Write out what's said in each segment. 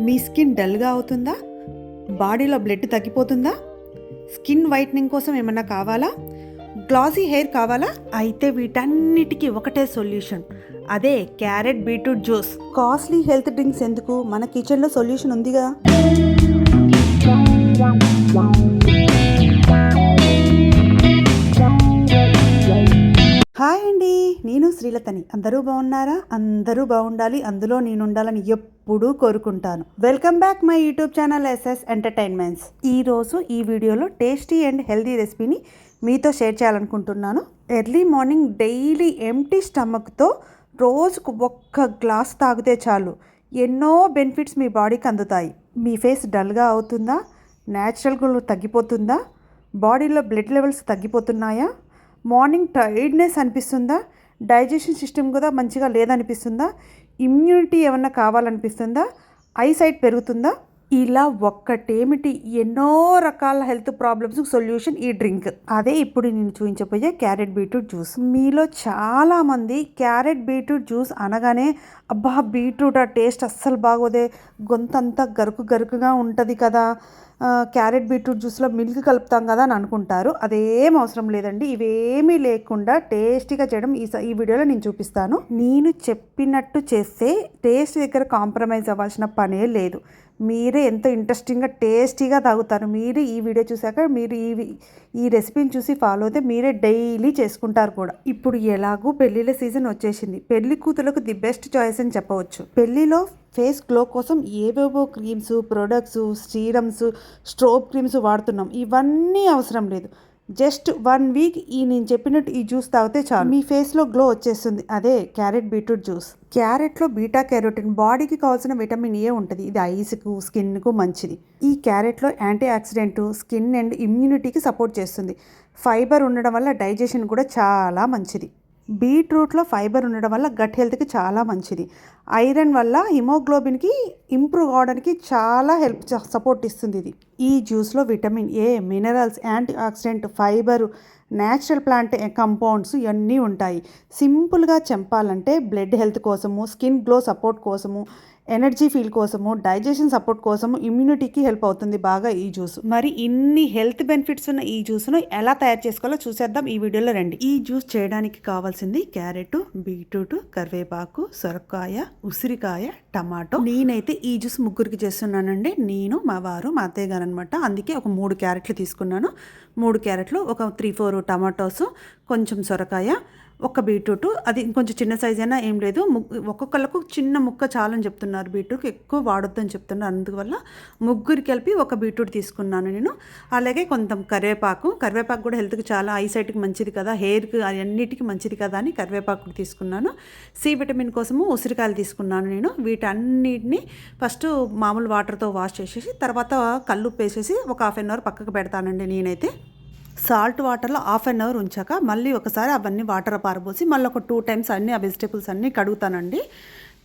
మీ skin డల్గా అవుతుందా? బాడీలో బ్లడ్ తగ్గిపోతుందా? స్కిన్ వైట్నింగ్ కోసం ఏమన్నా కావాలా? గ్లాసీ హెయిర్ కావాలా? అయితే వీటన్నిటికీ ఒకటే సొల్యూషన్, అదే carrot beetroot juice. Costly health drinks ఎందుకు, మన కిచెన్లో సొల్యూషన్ ఉందిగా. హాయ్ అండి, నేను శ్రీలతని. అందరూ బాగున్నారా? అందరూ బాగుండాలి, అందులో నేను ఉండాలని ఎప్పుడూ కోరుకుంటాను. Welcome back my YouTube channel SS entertainments. ఈరోజు ఈ వీడియోలో టేస్టీ అండ్ హెల్తీ రెసిపీని మీతో షేర్ చేయాలనుకుంటున్నాను. ఎర్లీ మార్నింగ్ డైలీ ఎంప్టీ స్టమక్తో రోజుకు ఒక్క గ్లాస్ తాగితే చాలు, ఎన్నో బెనిఫిట్స్ మీ బాడీకి అందుతాయి. మీ ఫేస్ డల్గా అవుతుందా? న్యాచురల్ గ్లో తగ్గిపోతుందా? బాడీలో బ్లడ్ లెవెల్స్ తగ్గిపోతున్నాయా? మార్నింగ్ టైర్డ్నెస్ అనిపిస్తుందా? డైజెషన్ సిస్టమ్ కూడా మంచిగా లేదనిపిస్తుందా? ఇమ్యూనిటీ ఏమన్నా కావాలనిపిస్తుందా? ఐసైట్ పెరుగుతుందా? ఇలా ఒక్కటేమిటి, ఎన్నో రకాల హెల్త్ ప్రాబ్లమ్స్ సొల్యూషన్ ఈ డ్రింక్. అదే ఇప్పుడు నేను చూపించబోయే క్యారెట్ బీట్రూట్ జ్యూస్. మీలో చాలామంది క్యారెట్ బీట్రూట్ జ్యూస్ అనగానే అబ్బా బీట్రూట్ ఆ టేస్ట్ అస్సలు బాగోదే, గొంతంతా గరుకు గరుకుగా ఉంటుంది కదా, క్యారెట్ బీట్రూట్ జ్యూస్లో మిల్క్ కలుపుతాం కదా అని అనుకుంటారు. అదేం అవసరం లేదండి. ఇవేమీ లేకుండా టేస్టీగా చేయడం ఈ వీడియోలో నేను చూపిస్తాను. నేను చెప్పినట్టు చేస్తే టేస్ట్ దగ్గర కాంప్రమైజ్ అవ్వాల్సిన పనే లేదు. మీరే ఎంతో ఇంట్రెస్టింగ్గా టేస్టీగా తాగుతారు. మీరు ఈ వీడియో చూసాక మీరు ఈ రెసిపీని చూసి ఫాలో అయితే మీరే డైలీ చేసుకుంటారు కూడా. ఇప్పుడు ఎలాగూ పెళ్ళిళ్ళ సీజన్ వచ్చేసింది. పెళ్లి కూతులకు ది బెస్ట్ చాయిస్ అని చెప్పవచ్చు. పెళ్లిలో ఫేస్ గ్లో కోసం ఏవేవో creams, products, serums, strobe creams వాడుతున్నాం. ఇవన్నీ అవసరం లేదు. జస్ట్ 1 వీక్ నేను చెప్పినట్టు ఈ జ్యూస్ తాగితే చాలు, మీ ఫేస్లో గ్లో వచ్చేస్తుంది. అదే క్యారెట్ బీట్రూట్ జ్యూస్. క్యారెట్లో బీటా కెరోటిన్, బాడీకి కావాల్సిన విటమిన్ ఏ ఉంటుంది. ఇది ఐస్కు, స్కిన్కు మంచిది. ఈ క్యారెట్లో యాంటీ ఆక్సిడెంట్, స్కిన్ అండ్ ఇమ్యూనిటీకి సపోర్ట్ చేస్తుంది. ఫైబర్ ఉండడం వల్ల డైజెషన్ కూడా చాలా మంచిది. బీట్రూట్లో ఫైబర్ ఉండడం వల్ల గట్ హెల్త్కి చాలా మంచిది. ఐరన్ వల్ల హిమోగ్లోబిన్కి ఇంప్రూవ్ అవడానికి చాలా సపోర్ట్ ఇస్తుంది ఇది. ఈ జ్యూస్లో vitamin A, minerals, antioxidant, fibre, natural plant compounds ఇవన్నీ ఉంటాయి. సింపుల్గా చెప్పాలంటే బ్లడ్ హెల్త్ కోసము, స్కిన్ గ్లో సపోర్ట్ కోసము, ఎనర్జీ ఫీల్ కోసము, డైజెషన్ సపోర్ట్ కోసము, ఇమ్యూనిటీకి హెల్ప్ అవుతుంది బాగా ఈ జ్యూస్. మరి ఇన్ని హెల్త్ బెనిఫిట్స్ ఉన్న ఈ జ్యూస్ను ఎలా తయారు చేసుకోవాలో చూసేద్దాం ఈ వీడియోలో రండి. ఈ జ్యూస్ చేయడానికి కావాల్సింది క్యారెట్, బీట్రూట్, కరివేపాకు, సొరకాయ, ఉసిరికాయ, టమాటో. నేనైతే ఈ జ్యూస్ ముగ్గురికి చేస్తున్నానండి. నేను, మా వారు, మా అత్తయ్య గారు అనమాట. అందుకే ఒక 3 క్యారెట్లు తీసుకున్నాను. 3 క్యారెట్లు, ఒక 3-4 టమాటోస్, కొంచెం సొరకాయ, ఒక బీట్రూట్. అది ఇంకొంచెం చిన్న సైజ్ అయినా ఏం లేదు. ఒక్కొక్కళ్ళకు చిన్న ముక్క చాలని చెప్తున్నారు, బీట్రూట్ ఎక్కువ వాడొద్దని చెప్తున్నారు. అందువల్ల ముగ్గురికి కలిపి ఒక బీట్రూట్ తీసుకున్నాను నేను. అలాగే కొంచెం కరివేపాకు కూడా హెల్త్కి చాలా, ఐసైట్కి మంచిది కదా, హెయిర్కి అన్నిటికీ మంచిది కదా అని కరివేపాకు తీసుకున్నాను. సి విటమిన్ కోసము ఉసిరికాయలు తీసుకున్నాను నేను. వీటన్నిటిని ఫస్ట్ మామూలు వాటర్తో వాష్ చేసేసి తర్వాత కల్లుప్పు వేసేసి ఒక 1/2 అవర్ పక్కకు పెడతానండి నేనైతే. సాల్ట్ వాటర్లో 1/2 అవర్ ఉంచాక మళ్ళీ ఒకసారి అవన్నీ వాటర్ పారబోసి మళ్ళీ ఒక 2 టైమ్స్ అన్ని ఆ వెజిటేబుల్స్ అన్నీ కడుగుతానండి.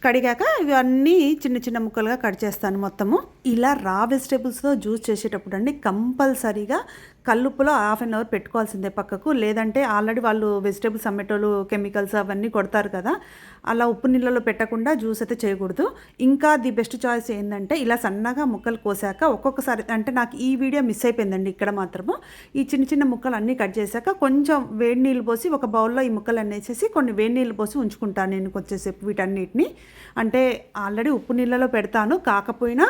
కడిగాక ఇవన్నీ చిన్న చిన్న ముక్కలుగా కట్ చేస్తాను మొత్తము. ఇలా రా వెజిటేబుల్స్తో జ్యూస్ చేసేటప్పుడు అండి కంపల్సరీగా కల్లుప్పులో 1/2 అవర్ పెట్టుకోవాల్సిందే పక్కకు. లేదంటే ఆల్రెడీ వాళ్ళు వెజిటేబుల్స్ అమ్మేటోళ్ళు కెమికల్స్ అవన్నీ కొడతారు కదా, అలా ఉప్పు నీళ్ళలో పెట్టకుండా జ్యూస్ అయితే చేయకూడదు. ఇంకా ది బెస్ట్ చాయిస్ ఏంటంటే ఇలా సన్నగా ముక్కలు కోసాక ఒక్కొక్కసారి, అంటే నాకు ఈ వీడియో మిస్ అయిపోయిందండి ఇక్కడ మాత్రము, ఈ చిన్న చిన్న ముక్కలు అన్నీ కట్ చేశాక కొంచెం వేడి నీళ్ళు పోసి ఒక బౌల్లో ఈ ముక్కలు అన్నీ వేసేసి కొన్ని వేడి నీళ్ళు పోసి ఉంచుకుంటాను నేను కొంచెంసేపు వీటన్నిటిని. అంటే ఆల్రెడీ ఉప్పు నీళ్ళలో పెడతాను, కాకపోయినా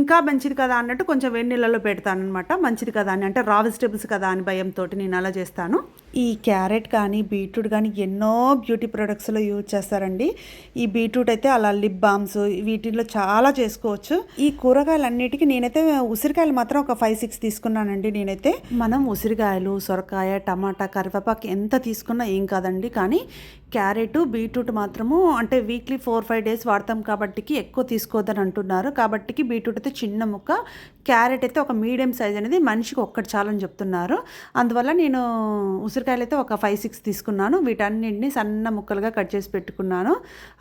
ఇంకా మంచిది కదా అన్నట్టు కొంచెం వేడి నీళ్ళలో పెడతాను అనమాట. మంచిది కదా అని, అంటే రా వెజిటేబుల్స్ కదా అని భయంతో నేను అలా చేస్తాను. ఈ క్యారెట్ కానీ బీట్రూట్ కానీ ఎన్నో బ్యూటీ ప్రొడక్ట్స్లో యూజ్ చేస్తారండి. ఈ బీట్రూట్ అయితే అలా లిప్ బామ్స్ వీటిల్లో చాలా చేసుకోవచ్చు. ఈ కూరగాయలన్నిటికీ నేనైతే ఉసిరికాయలు మాత్రం ఒక 5-6 తీసుకున్నానండి నేనైతే. మనం ఉసిరికాయలు, సొరకాయ, టమాటా, కరివేపాకు ఎంత తీసుకున్నా ఏం కాదండి. కానీ క్యారెట్, బీట్రూట్ మాత్రము అంటే వీక్లీ 4-5 డేస్ వాడతాం కాబట్టి ఎక్కువ తీసుకోవద్దని అంటున్నారు. కాబట్టి బీట్రూట్ అయితే చిన్న ముక్క, క్యారెట్ అయితే ఒక మీడియం సైజ్ అనేది మనిషికి ఒక్కటి చాలని చెప్తున్నారు. అందువల్ల నేను ఉసిరికాయ ఉసిరికాయలు అయితే ఒక 5-6 తీసుకున్నాను. వీటన్నింటినీ సన్న ముక్కలుగా కట్ చేసి పెట్టుకున్నాను.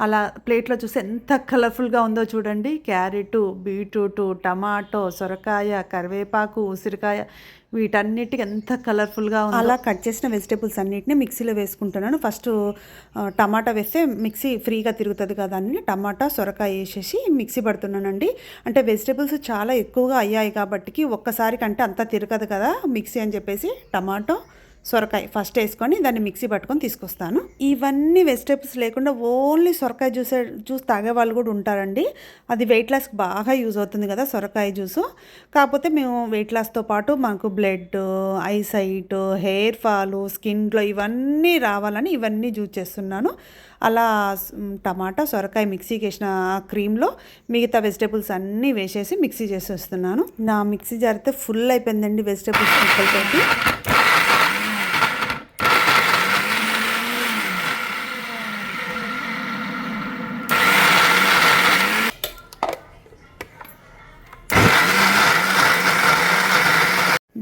అలా ప్లేట్లో చూసి ఎంత కలర్ఫుల్గా ఉందో చూడండి. క్యారెట్, బీట్రూట్, టమాటో, సొరకాయ, కరివేపాకు, ఉసిరికాయ వీటన్నిటికి ఎంత కలర్ఫుల్గా ఉందో. అలా కట్ చేసిన వెజిటేబుల్స్ అన్నిటిని మిక్సీలో వేసుకుంటున్నాను. ఫస్ట్ టమాటా వేస్తే మిక్సీ ఫ్రీగా తిరుగుతుంది కదా అని టమాటా, సొరకాయ వేసేసి మిక్సీ పడుతున్నానండి. అంటే వెజిటేబుల్స్ చాలా ఎక్కువగా అయ్యాయి కాబట్టి ఒక్కసారి కంటే అంతా తిరగదు కదా మిక్సీ అని చెప్పేసి టమాటో, సొరకాయ ఫస్ట్ వేసుకొని దాన్ని మిక్సీ పట్టుకొని తీసుకొస్తాను. ఇవన్నీ వెజిటేబుల్స్ లేకుండా ఓన్లీ సొరకాయ జ్యూస్ తాగే వాళ్ళు కూడా ఉంటారండి. అది వెయిట్ లాస్కి బాగా యూజ్ అవుతుంది కదా సొరకాయ జ్యూసు. కాకపోతే మేము వెయిట్ లాస్తో పాటు మాకు blood, eyesight, hair fall, skin glow ఇవన్నీ రావాలని ఇవన్నీ జ్యూస్ చేస్తున్నాను. అలా టమాటా, సొరకాయ మిక్సీకి వేసిన క్రీమ్లో మిగతా వెజిటేబుల్స్ అన్నీ వేసేసి మిక్సీ చేసేస్తున్నాను. నా మిక్సీ జార్ అయితే ఫుల్ అయిపోయిందండి వెజిటేబుల్స్ ముక్కలతోటి.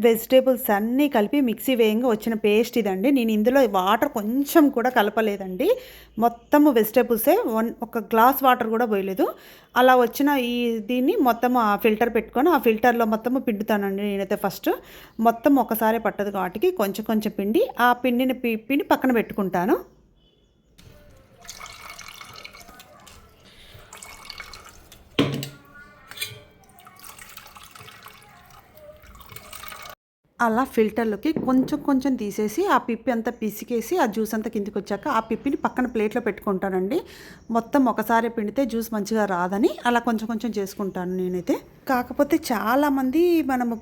వెజిటేబుల్స్ అన్నీ కలిపి మిక్సీ వేయంగా వచ్చిన పేస్ట్ ఇదండి. నేను ఇందులో వాటర్ కొంచెం కూడా కలపలేదండి. మొత్తము వెజిటేబుల్సే ఒక గ్లాస్ వాటర్ కూడా పోయలేదు. అలా వచ్చిన దీన్ని మొత్తం ఆ ఫిల్టర్ పెట్టుకొని ఆ ఫిల్టర్లో మొత్తము పిండుతానండి నేనైతే. ఫస్ట్ మొత్తం ఒకసారి పట్టదు కాబట్టి కొంచెం కొంచెం పిండి ఆ పిండి పక్కన పెట్టుకుంటాను. అలా ఫిల్టర్లోకి కొంచెం కొంచెం తీసేసి ఆ పిప్పి అంతా పిసికేసి ఆ జ్యూస్ అంతా కిందికి వచ్చాక ఆ పిప్పిని పక్కన ప్లేట్లో పెట్టుకుంటానండి. మొత్తం ఒకసారి పిండితే జ్యూస్ మంచిగా రాదని అలా కొంచెం కొంచెం చేసుకుంటాను నేనైతే. కాకపోతే చాలామంది మనము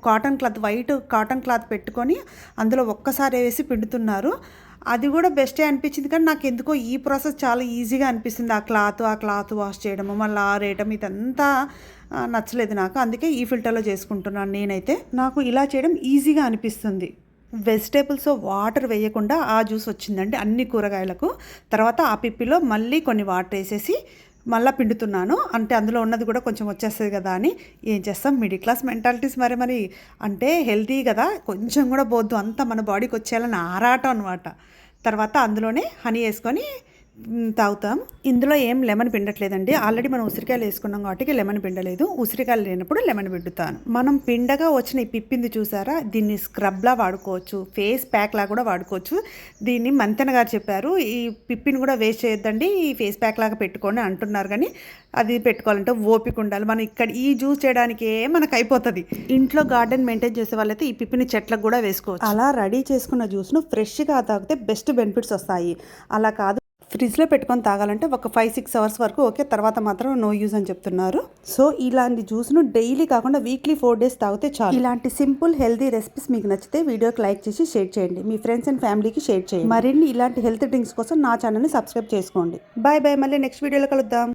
వైట్ కాటన్ క్లాత్ పెట్టుకొని అందులో ఒక్కసారి వేసి పిండుతున్నారు. అది కూడా బెస్టే అనిపించింది కానీ నాకు ఎందుకో ఈ ప్రాసెస్ చాలా ఈజీగా అనిపిస్తుంది. ఆ క్లాత్ వాష్ చేయడము మళ్ళీ ఆరేయడం ఇదంతా నచ్చలేదు నాకు. అందుకే ఈ ఫిల్టర్లో చేసుకుంటున్నాను నేనైతే. నాకు ఇలా చేయడం ఈజీగా అనిపిస్తుంది. వెజిటేబుల్స్ వాటర్ వేయకుండా ఆ జ్యూస్ వచ్చిందండి అన్ని కూరగాయలకు. తర్వాత ఆ పిప్పిలో మళ్ళీ కొన్ని వాటర్ వేసేసి మళ్ళీ పిండుతున్నాను. అంటే అందులో ఉన్నది కూడా కొంచెం వచ్చేస్తుంది కదా అని. ఏం చేస్తాం, మిడిల్ క్లాస్ మెంటాలిటీస్ మరి అంటే హెల్తీ కదా, కొంచెం కూడా పోద్దు అంతా మన బాడీకి వచ్చేయాలని ఆరాటం అనమాట. తర్వాత అందులోనే హనీ వేసుకొని తాగుతాం. ఇందులో ఏం లెమన్ పిండట్లేదండి. ఆల్రెడీ మనం ఉసిరికాయలు వేసుకున్నాం కాబట్టి లెమన్ పిండలేదు. ఉసిరికాయలు లేనప్పుడు లెమన్ పిండుతాను. మనం పిండగా వచ్చిన ఈ పిప్పింది చూసారా, దీన్ని స్క్రబ్లా వాడుకోవచ్చు, ఫేస్ ప్యాక్లా కూడా వాడుకోవచ్చు. దీన్ని మంతెన గారు చెప్పారు, ఈ పిప్పిని కూడా వేస్ట్ చేయొద్దండి, ఈ ఫేస్ ప్యాక్ లాగా పెట్టుకొని అంటున్నారు. కానీ అది పెట్టుకోవాలంటే ఓపిక ఉండాలి. మనం ఇక్కడ ఈ జ్యూస్ చేయడానికే మనకు అయిపోతుంది. ఇంట్లో గార్డెన్ మెయింటైన్ చేసే వాళ్ళైతే ఈ పిప్పిని చెట్లకు కూడా వేసుకోవచ్చు. అలా రెడీ చేసుకున్న జ్యూస్ను ఫ్రెష్గా తాగితే బెస్ట్ బెనిఫిట్స్ వస్తాయి. అలా కాదు ఫ్రిడ్జ్లో పెట్టుకొని తాగాలంటే ఒక 5-6 అవర్స్ వరకు ఓకే, తర్వాత మాత్రం నో యూజ్ అని చెప్తున్నారు. సో ఇలాంటి జ్యూస్ను డైలీ కాకుండా వీక్లీ 4 days తాగితే చాలు. ఇలాంటి సింపుల్ హెల్తీ రెసిపీస్ మీకు నచ్చితే వీడియోకి లైక్ చేసి షేర్ చేయండి. మీ ఫ్రెండ్స్ అండ్ ఫ్యామిలీకి షేర్ చేయండి. మరిన్ని ఇలాంటి హెల్త్ డ్రింక్స్ కోసం నా ఛానల్ని సబ్స్క్రైబ్ చేసుకోండి. బాయ్ బాయ్, మళ్ళీ నెక్స్ట్ వీడియోలో కలుద్దాం.